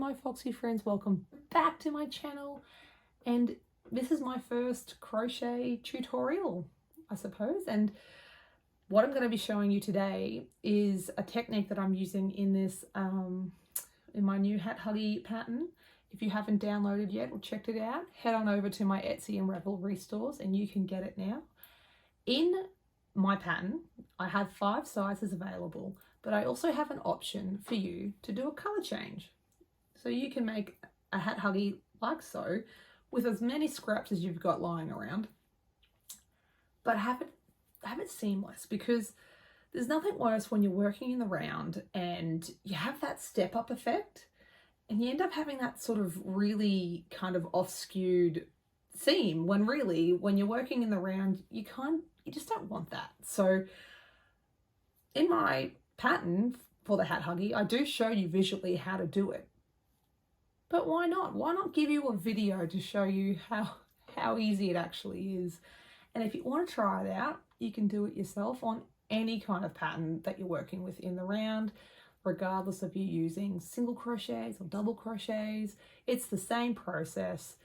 Hi Foxy friends, welcome back to my channel, and this is my first crochet tutorial, I suppose. And what I'm going to be showing you today is a technique that I'm using in this in my new Hat Huggie pattern. If you haven't downloaded yet or checked it out, head on over to my Etsy and Ravelry stores and you can get it now. In my pattern, I have 5 sizes available, but I also have an option for you to do a color change. So you can make a hat huggie like so, with as many scraps as you've got lying around, but have it seamless, because there's nothing worse when you're working in the round and you have that step up effect and you end up having that sort of really kind of off skewed seam, when really when you're working in the round you just don't want that. So in my pattern for the hat huggie, I do show you visually how to do it. But why not? Why not give you a video to show you how easy it actually is? And if you want to try it out, you can do it yourself on any kind of pattern that you're working with in the round, regardless of you using single crochets or double crochets. It's the same process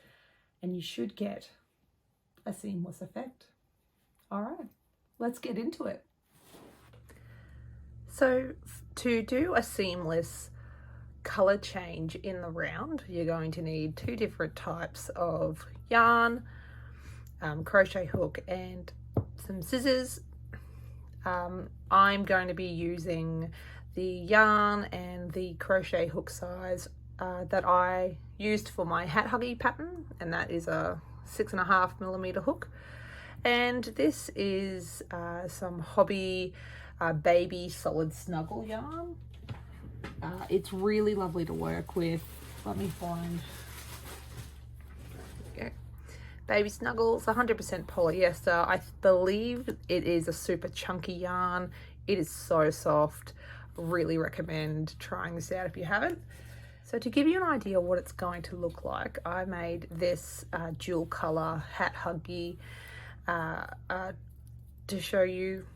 and you should get a seamless effect. All right, let's get into it. So to do a seamless color change in the round, you're going to need 2 different types of yarn, crochet hook and some scissors. I'm going to be using the yarn and the crochet hook size that I used for my hat huggie pattern, and that is a 6.5mm hook. And this is some Hobby baby solid snuggle yarn. It's really lovely to work with. Let me find. There we go. Baby Snuggles, 100% polyester. I believe it is a super chunky yarn. It is so soft. Really recommend trying this out if you haven't. So to give you an idea what it's going to look like, I made this dual color hat huggie to show you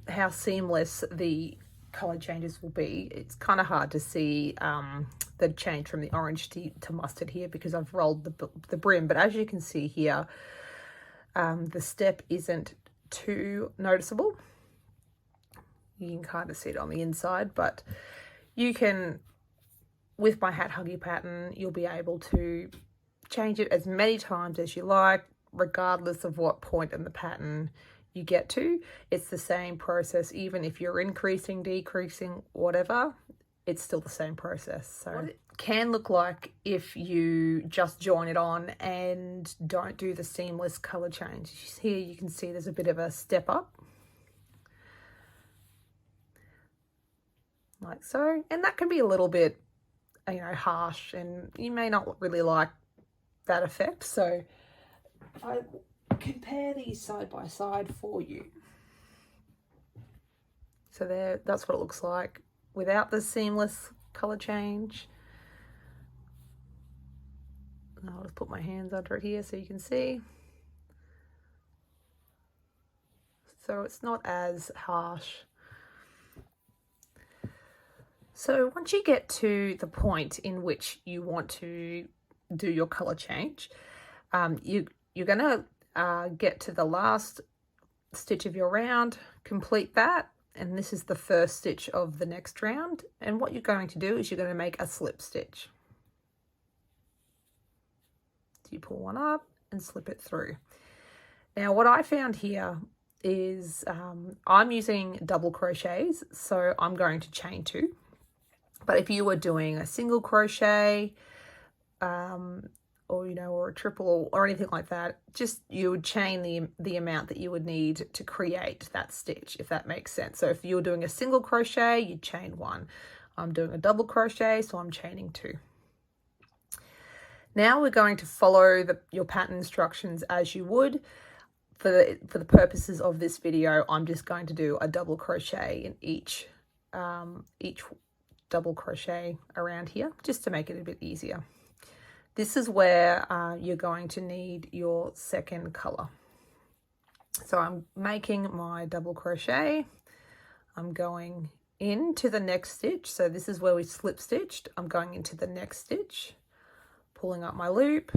how seamless the color changes will be. It's kind of hard to see the change from the orange to mustard here because I've rolled the brim, but as you can see here, the step isn't too noticeable. You can kind of see it on the inside, but you can, with my hat huggie pattern, you'll be able to change it as many times as you like, regardless of what point in the pattern you get to. It's the same process, even if you're increasing, decreasing, whatever, it's still the same process. So what it can look like if you just join it on and don't do the seamless color change. Here you can see there's a bit of a step up, like so, and that can be a little bit, harsh, and you may not really like that effect. So I compare these side by side for you. So there, that's what it looks like without the seamless color change. I'll just put my hands under it here so you can see. So it's not as harsh. So once you get to the point in which you want to do your color change, you're going to get to the last stitch of your round, complete that, and this is the first stitch of the next round. And what you're going to do is you're going to make a slip stitch. So you pull one up and slip it through. Now what I found here is I'm using double crochets, so I'm going to chain 2. But if you were doing a single crochet, or a triple or anything like that, just you would chain the amount that you would need to create that stitch, if that makes sense. So if you're doing a single crochet, you'd chain 1. I'm doing a double crochet, so I'm chaining 2. Now we're going to follow your pattern instructions as you would. For the purposes of this video, I'm just going to do a double crochet in each double crochet around here, just to make it a bit easier. This is where you're going to need your second color. So I'm making my double crochet. I'm going into the next stitch. So this is where we slip stitched. I'm going into the next stitch, pulling up my loop,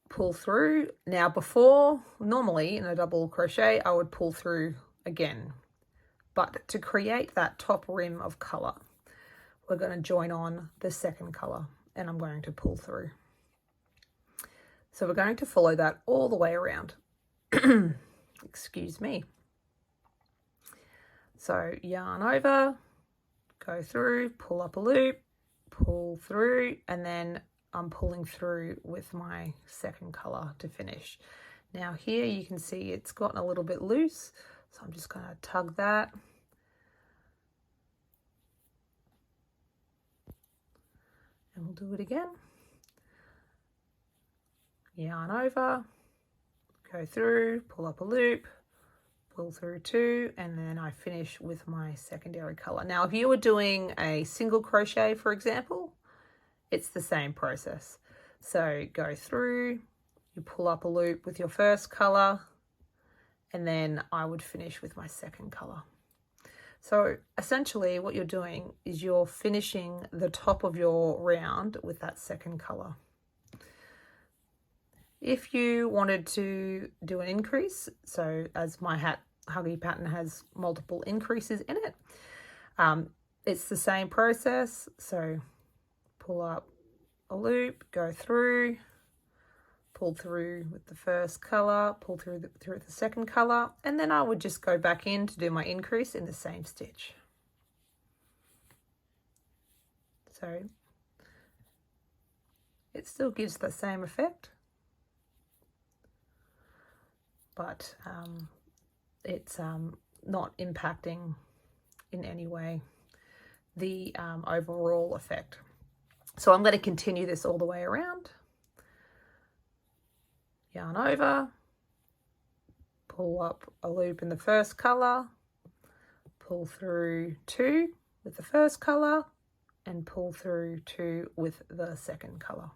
pull through. Now before, normally in a double crochet, I would pull through again. But to create that top rim of colour, we're going to join on the second colour and I'm going to pull through. So we're going to follow that all the way around. Excuse me. So yarn over, go through, pull up a loop, pull through, and then I'm pulling through with my second colour to finish. Now here you can see it's gotten a little bit loose, so I'm just going to tug that. And we'll do it again. Yarn over, go through, pull up a loop, pull through two, and then I finish with my secondary colour. Now if you were doing a single crochet, for example, it's the same process. So go through, you pull up a loop with your first colour, and then I would finish with my second colour. So essentially what you're doing is you're finishing the top of your round with that second colour. If you wanted to do an increase, so as my Hat Huggie pattern has multiple increases in it, it's the same process. So pull up a loop, go through, pull through with the first colour, pull through the second colour, and then I would just go back in to do my increase in the same stitch. So it still gives the same effect, but it's not impacting in any way the overall effect. So I'm going to continue this all the way around. Yarn over, pull up a loop in the first colour, pull through two with the first colour, and pull through two with the second colour.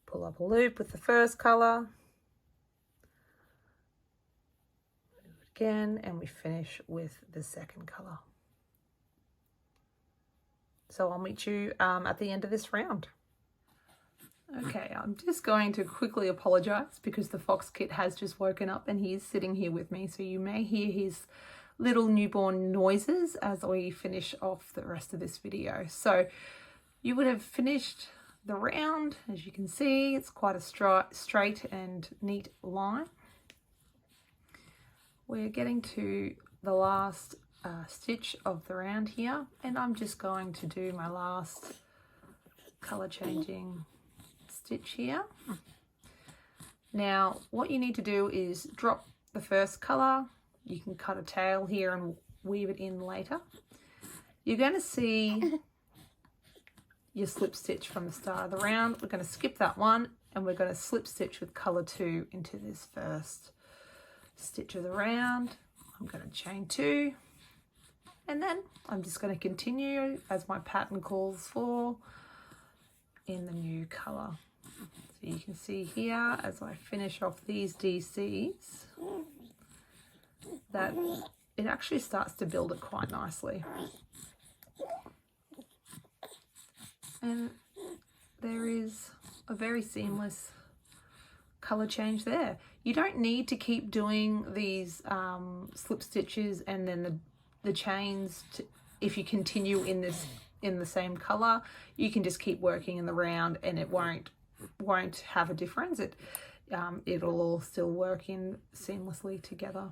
Pull up a loop with the first colour, do it again, and we finish with the second colour. So I'll meet you at the end of this round. Okay, I'm just going to quickly apologise because the fox kit has just woken up and he is sitting here with me, so you may hear his little newborn noises as we finish off the rest of this video. So you would have finished the round. As you can see, it's quite a straight and neat line. We're getting to the last stitch of the round here, and I'm just going to do my last colour changing stitch here. Now what you need to do is drop the first colour. You can cut a tail here and weave it in later. You're going to see your slip stitch from the start of the round. We're going to skip that one and we're going to slip stitch with colour 2 into this first stitch of the round. I'm going to chain 2, and then I'm just going to continue as my pattern calls for in the new colour. So you can see here as I finish off these DCs that it actually starts to build it quite nicely. And there is a very seamless colour change there. You don't need to keep doing these slip stitches and then the chains if you continue in the same colour. You can just keep working in the round and it won't have a difference. It'll all still work in seamlessly together.